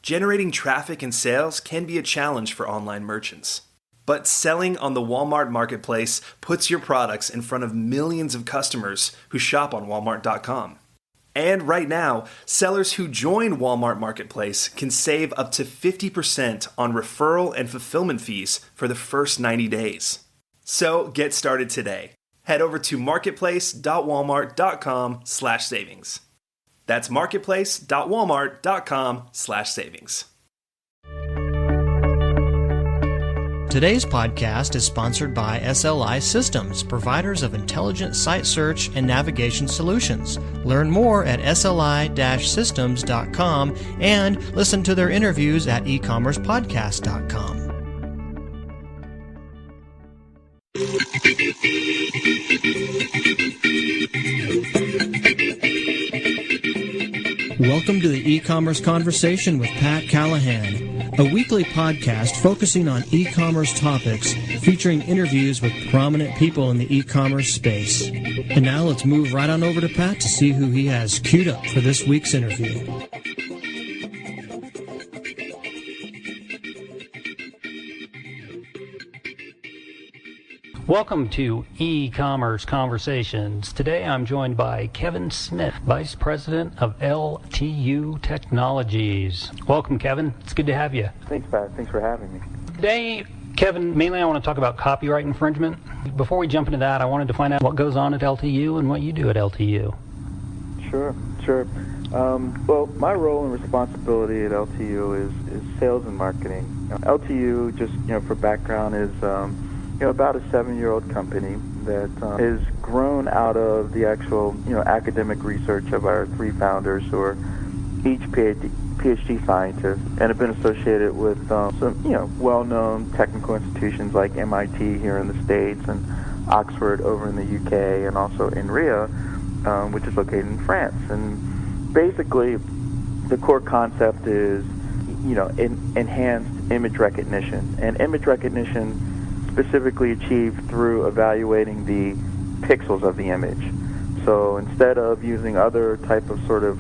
Generating traffic and sales can be a challenge for online merchants. But selling on the Walmart Marketplace puts your products in front of millions of customers who shop on Walmart.com. And right now, sellers who join Walmart Marketplace can save up to 50% on referral and fulfillment fees for the first 90 days. So get started today. Head over to marketplace.walmart.com/savings. That's marketplace.walmart.com/savings. Today's podcast is sponsored by SLI Systems, providers of intelligent site search and navigation solutions. Learn more at sli-systems.com and listen to their interviews at ecommercepodcast.com. Welcome to the E-Commerce Conversation with Pat Callahan, a weekly podcast focusing on e-commerce topics, featuring interviews with prominent people in the e-commerce space. And now let's move right on over to Pat to see who he has queued up for this week's interview. Welcome to E-Commerce Conversations. Today I'm joined by Kevin Smith, Vice President of LTU Technologies. Welcome, Kevin. It's good to have you. Thanks, Pat. Thanks for having me. Today, Kevin, mainly I want to talk about copyright infringement. Before we jump into that, I wanted to find out what goes on at LTU and what you do at LTU. Sure. Well, my role and responsibility at LTU is sales and marketing. LTU, just for background, is about a 7-year-old company that has grown out of the actual, academic research of our three founders, who are each PhD scientists, and have been associated with some, well-known technical institutions like MIT here in the States and Oxford over in the UK, and also INRIA, which is located in France. And basically, the core concept is, enhanced image recognition, and image recognition specifically achieved through evaluating the pixels of the image. So instead of using other type of sort of,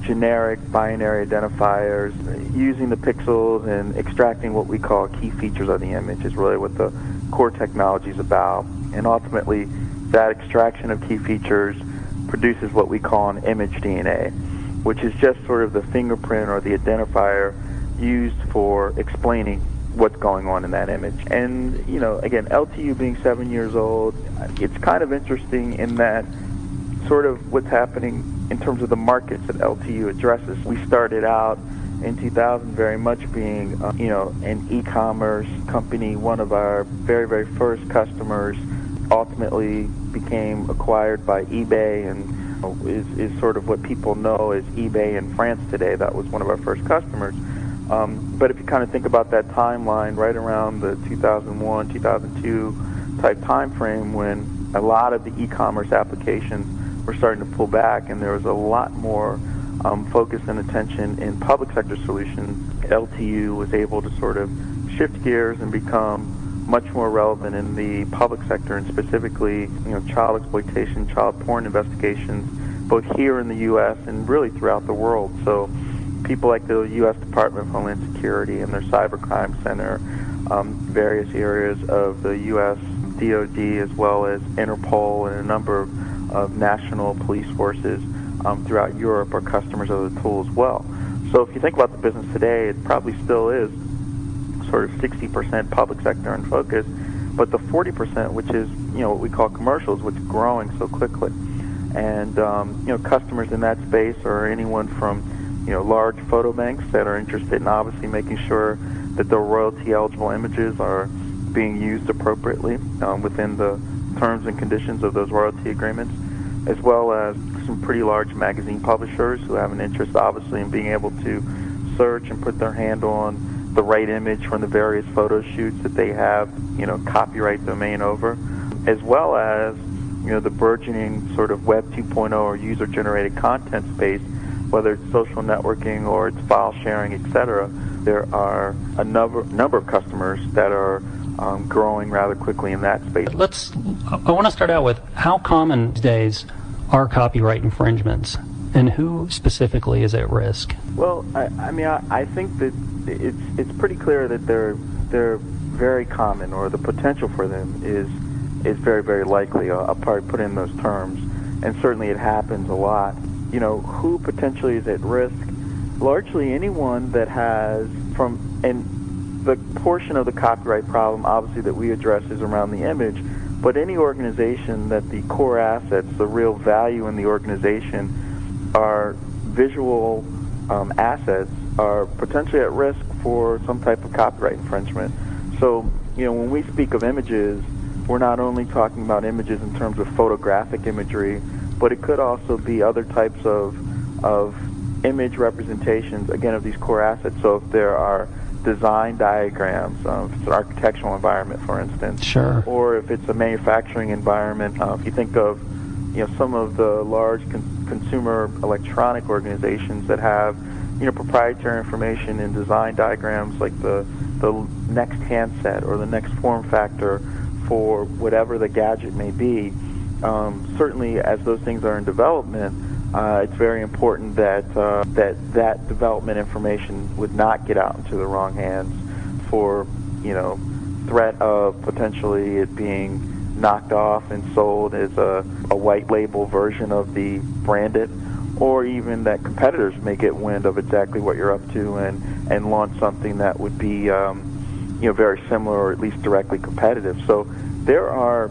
generic binary identifiers, using the pixels and extracting what we call key features of the image is really what the core technology is about. And ultimately, that extraction of key features produces what we call an image DNA, which is just sort of the fingerprint or the identifier used for explaining what's going on in that image. And, again, LTU being 7 years old, it's kind of interesting in that sort of what's happening in terms of the markets that LTU addresses. We started out in 2000 very much being, an e-commerce company. One of our very, very first customers ultimately became acquired by eBay and is sort of what people know as eBay in France today. That was one of our first customers. But if you kind of think about that timeline, right around the 2001, 2002 type time frame, when a lot of the e-commerce applications were starting to pull back and there was a lot more focus and attention in public sector solutions, LTU was able to sort of shift gears and become much more relevant in the public sector, and specifically, child exploitation, child porn investigations, both here in the U.S. and really throughout the world. So people like the U.S. Department of Homeland Security and their Cybercrime Center, various areas of the U.S. DOD, as well as Interpol and a number of national police forces throughout Europe, are customers of the tool as well. So if you think about the business today, it probably still is sort of 60% public sector in focus, but the 40%, which is what we call commercials, which is growing so quickly. And customers in that space are anyone from large photo banks that are interested in obviously making sure that the royalty-eligible images are being used appropriately within the terms and conditions of those royalty agreements, as well as some pretty large magazine publishers who have an interest, obviously, in being able to search and put their hand on the right image from the various photo shoots that they have, copyright domain over, as well as, the burgeoning sort of Web 2.0 or user-generated content space, whether it's social networking or it's file sharing, etc. There are a number of customers that are growing rather quickly in that space. I want to start out with how common these days are copyright infringements. and who specifically is at risk? Well, I think that it's pretty clear that they're very common, or the potential for them is very, very likely. I'll probably put in those terms, and certainly it happens a lot. Who potentially is at risk? Largely anyone that has and the portion of the copyright problem, obviously, that we address is around the image, but any organization that the core assets, the real value in the organization, are visual assets, are potentially at risk for some type of copyright infringement. So, when we speak of images, we're not only talking about images in terms of photographic imagery, but it could also be other types of image representations, again, of these core assets. So if there are design diagrams, if it's an architectural environment, for instance, sure, or if it's a manufacturing environment, if you think of some of the large consumer electronic organizations that have proprietary information in design diagrams, like the next handset or the next form factor for whatever the gadget may be. Certainly, as those things are in development, it's very important that that development information would not get out into the wrong hands for threat of potentially it being knocked off and sold as a white label version of the branded, or even that competitors may get wind of exactly what you're up to and launch something that would be very similar or at least directly competitive. So there are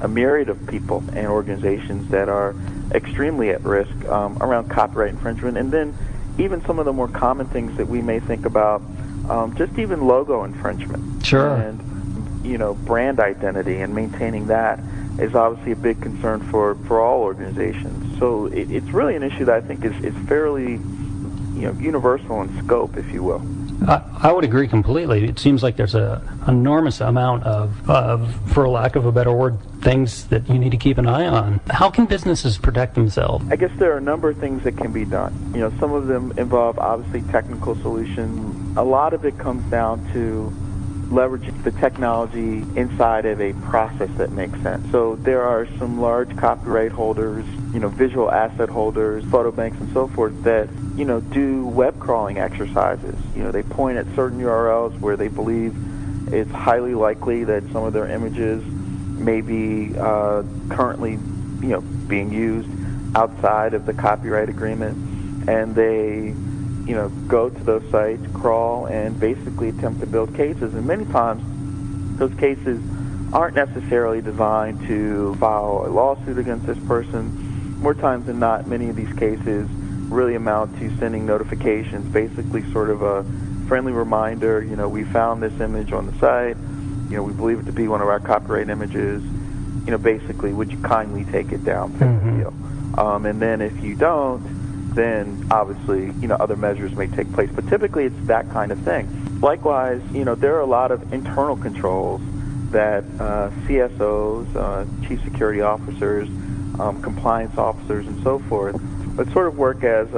a myriad of people and organizations that are extremely at risk around copyright infringement, and then even some of the more common things that we may think about, just even logo infringement. Sure. And brand identity and maintaining that is obviously a big concern for all organizations. So it's really an issue that I think is fairly universal in scope, if you will. I would agree completely. It seems like there's an enormous amount of, for lack of a better word, things that you need to keep an eye on. How can businesses protect themselves? I guess there are a number of things that can be done. Some of them involve, obviously, technical solutions. A lot of it comes down to leveraging the technology inside of a process that makes sense. So there are some large copyright holders, visual asset holders, photo banks and so forth that, do web crawling exercises. They point at certain URLs where they believe it's highly likely that some of their images may be currently, being used outside of the copyright agreement, and they go to those sites, crawl, and basically attempt to build cases. And many times, those cases aren't necessarily designed to file a lawsuit against this person. More times than not, many of these cases really amount to sending notifications, basically sort of a friendly reminder, we found this image on the site, we believe it to be one of our copyright images, basically, would you kindly take it down, type of deal. And then if you don't, then obviously, other measures may take place. But typically it's that kind of thing. Likewise, there are a lot of internal controls that CSOs, chief security officers, compliance officers, and so forth, that sort of work as,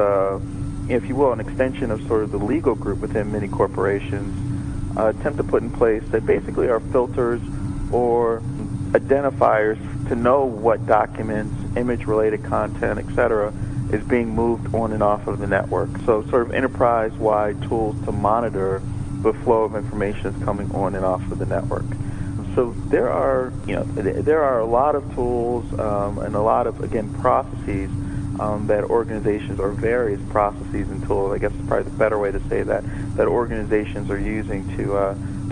if you will, an extension of sort of the legal group within many corporations, attempt to put in place that basically are filters or identifiers to know what documents, image-related content, etc., is being moved on and off of the network. So sort of enterprise-wide tools to monitor the flow of information that's coming on and off of the network. So there are a lot of tools and a lot of, again, processes that organizations, or various processes and tools, I guess is probably the better way to say that organizations are using to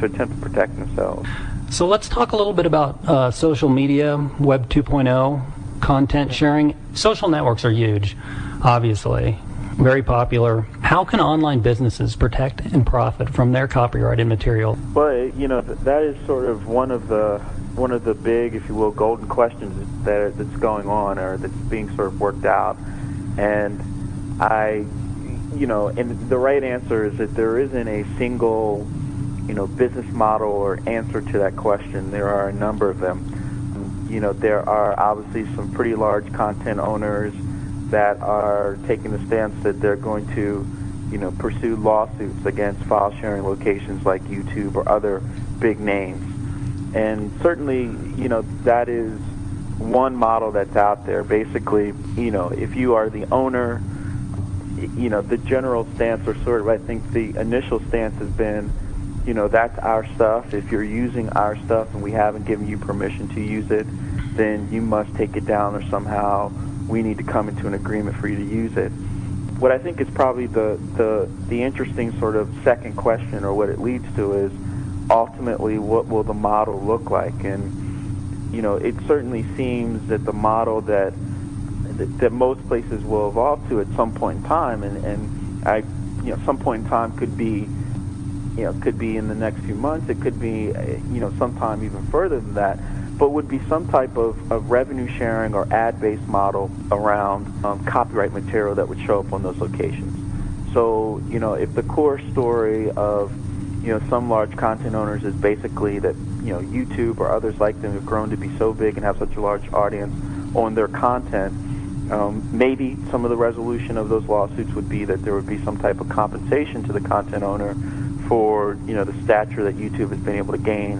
attempt to protect themselves. So let's talk a little bit about social media, Web 2.0, content sharing. Social networks are huge, obviously, very popular. How can online businesses protect and profit from their copyrighted material? Well, that is sort of one of the big, if you will, golden questions that's going on, or that's being sort of worked out. And and the right answer is that there isn't a single, business model or answer to that question. There are a number of them. There are obviously some pretty large content owners that are taking the stance that they're going to, pursue lawsuits against file sharing locations like YouTube or other big names. And certainly, that is one model that's out there. Basically, if you are the owner, the general stance, or sort of, I think the initial stance has been, that's our stuff. If you're using our stuff and we haven't given you permission to use it, then you must take it down, or somehow we need to come into an agreement for you to use it. What I think is probably the interesting sort of second question, or what it leads to, is ultimately what will the model look like? And it certainly seems that the model that most places will evolve to at some point in time, and some point in time could be in the next few months, it could be sometime even further than that, but would be some type of revenue sharing or ad-based model around copyright material that would show up on those locations. So, if the core story of some large content owners is basically that YouTube or others like them have grown to be so big and have such a large audience on their content, maybe some of the resolution of those lawsuits would be that there would be some type of compensation to the content owner for the stature that YouTube has been able to gain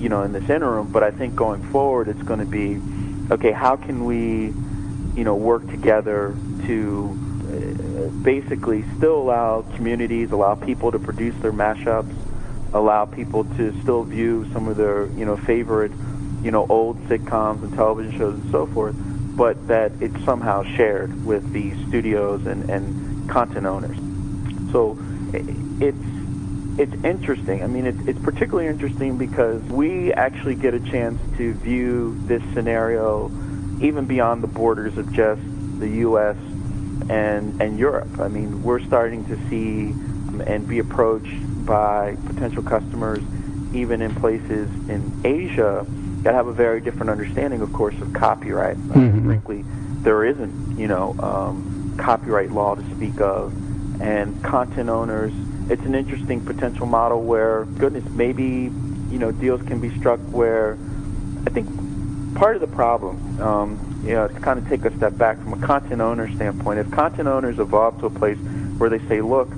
in this interim. But I think going forward it's going to be, okay, how can we work together to basically still allow communities, allow people to produce their mashups, allow people to still view some of their favorite old sitcoms and television shows and so forth, but that it's somehow shared with the studios and content owners. So it's interesting. I mean, it's particularly interesting because we actually get a chance to view this scenario even beyond the borders of just the U.S. and Europe. I mean, we're starting to see and be approached by potential customers even in places in Asia that have a very different understanding, of course, of copyright. Frankly, there isn't, copyright law to speak of, and content owners. It's an interesting potential model where, goodness, maybe deals can be struck where I think part of the problem, to kind of take a step back from a content owner standpoint, if content owners evolve to a place where they say, look,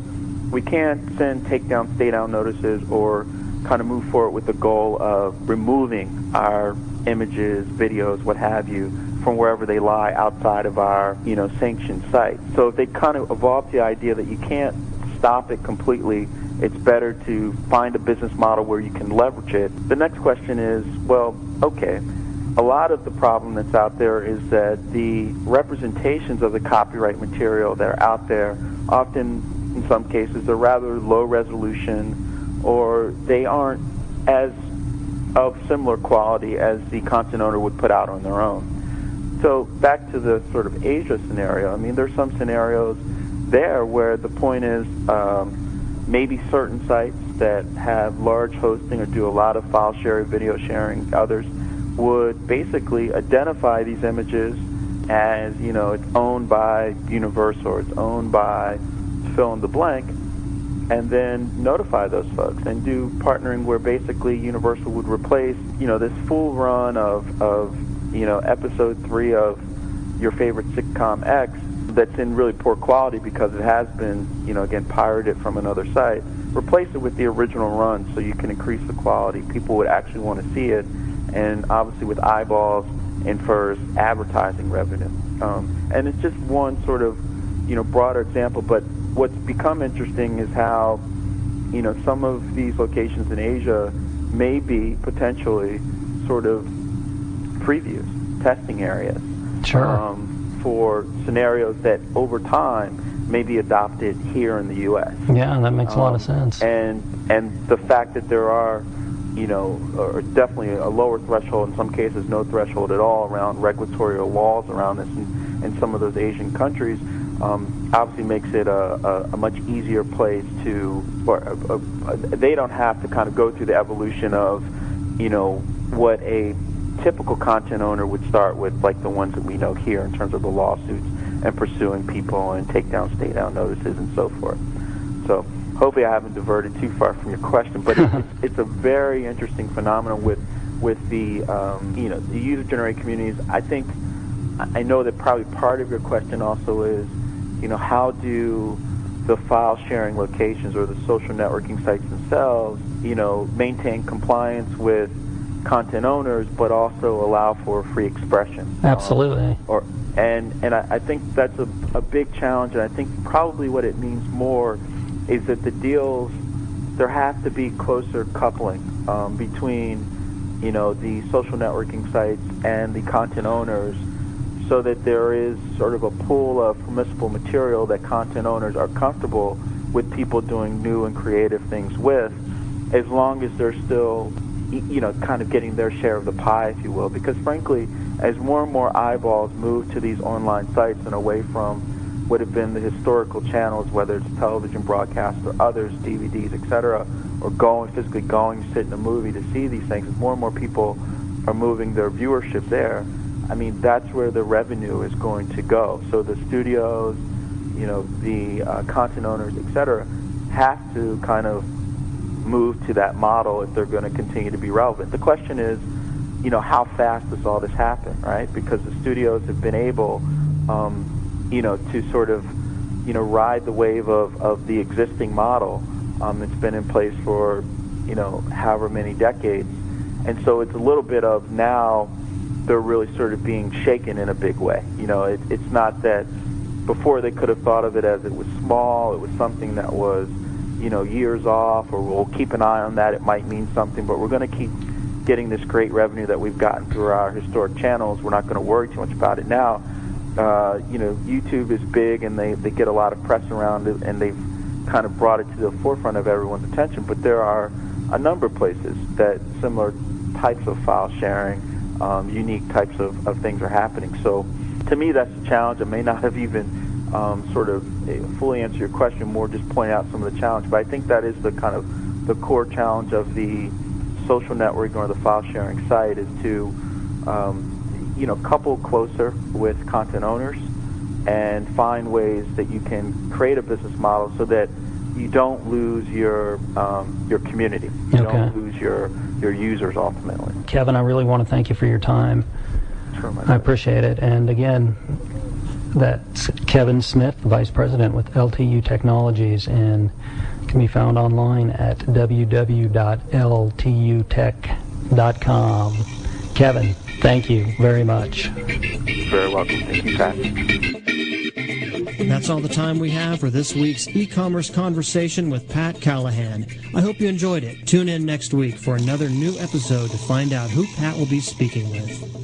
we can't send takedown, stay down notices or kind of move forward with the goal of removing our images, videos, what have you, from wherever they lie outside of our, sanctioned site. So if they kind of evolve the idea that you can't stop it completely, it's better to find a business model where you can leverage it. The next question is, well, okay, a lot of the problem that's out there is that the representations of the copyright material that are out there often, in some cases, are rather low resolution, or they aren't as of similar quality as the content owner would put out on their own. So back to the sort of Asia scenario, I mean, there's some scenarios there where the point is maybe certain sites that have large hosting or do a lot of file sharing, video sharing, others would basically identify these images as, it's owned by Universal or it's owned by fill in the blank, and then notify those folks and do partnering where basically Universal would replace, this full run of episode 3 of your favorite sitcom X that's in really poor quality because it has been, again, pirated from another site. Replace it with the original run so you can increase the quality. People would actually want to see it, and obviously with eyeballs infers advertising revenue. And it's just one sort of, broader example, but what's become interesting is how, some of these locations in Asia may be potentially sort of previews, testing areas. Sure. For scenarios that over time may be adopted here in the U.S. Yeah, that makes a lot of sense. And the fact that there are, or definitely a lower threshold, in some cases no threshold at all, around regulatory or laws around this in some of those Asian countries, obviously makes it a much easier place to, or they don't have to kind of go through the evolution of, what a typical content owner would start with, like the ones that we know here in terms of the lawsuits and pursuing people and take down, stay down notices and so forth. So hopefully I haven't diverted too far from your question, but it's a very interesting phenomenon with the the user-generated communities. I know that probably part of your question also is, how do the file sharing locations or the social networking sites themselves, maintain compliance with content owners, but also allow for free expression. Absolutely. And I think that's a big challenge, and I think probably what it means more is that the deals, there has to be closer coupling between, the social networking sites and the content owners, so that there is sort of a pool of permissible material that content owners are comfortable with people doing new and creative things with, as long as they're still, kind of getting their share of the pie, if you will. Because frankly, as more and more eyeballs move to these online sites and away from what have been the historical channels, whether it's television broadcasts or others, DVDs, etc., or physically going to sit in a movie to see these things, as more and more people are moving their viewership there, I mean, that's where the revenue is going to go. So the studios, the content owners, etc., have to kind of move to that model if they're going to continue to be relevant. The question is, how fast does all this happen, right? Because the studios have been able, to sort of, ride the wave of the existing model. It's been in place for, however many decades. And so it's a little bit of now they're really sort of being shaken in a big way. It's not that before they could have thought of it as it was small, it was something that was, years off, or we'll keep an eye on that, it might mean something, but we're going to keep getting this great revenue that we've gotten through our historic channels. We're not going to worry too much about it. Now, YouTube is big, and they get a lot of press around it, and they've kind of brought it to the forefront of everyone's attention, but there are a number of places that similar types of file sharing, unique types of things are happening. So to me, that's a challenge. I may not have even sort of fully answered your question, more just pointing out some of the challenge, but I think that is the kind of the core challenge of the social networking or the file sharing site, is to couple closer with content owners and find ways that you can create a business model so that you don't lose your community. You don't lose your users ultimately. Kevin, I really want to thank you for your time. Sure, I appreciate it. And again, that's Kevin Smith, Vice President with LTU Technologies, and can be found online at www.ltutech.com. Kevin, thank you very much. You're very welcome. Thank you, Pat. That's all the time we have for this week's e-commerce conversation with Pat Callahan. I hope you enjoyed it. Tune in next week for another new episode to find out who Pat will be speaking with.